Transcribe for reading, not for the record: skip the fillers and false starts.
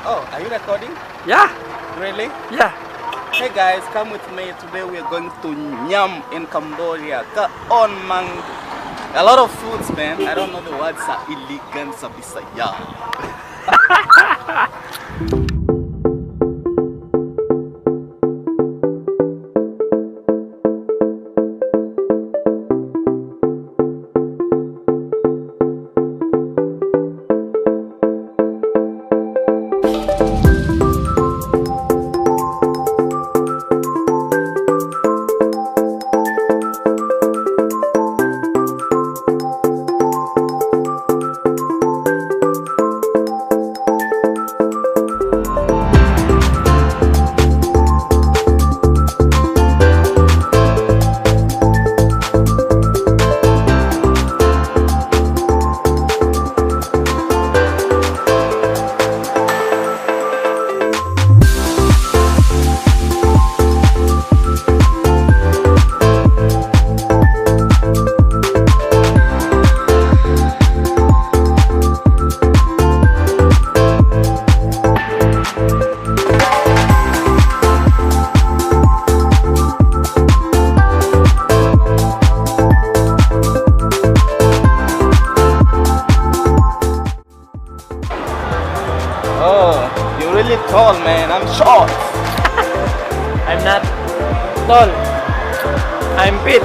Oh, are you recording? Yeah, Really? yeah. Hey guys, come with me. Today we are going to Nyam in Cambodia. Go on, man. A lot of foods, man. I don't know the words are illegal, sabisa, yeah. Oh, you're really tall, man. I'm short. I'm not tall. I'm fit.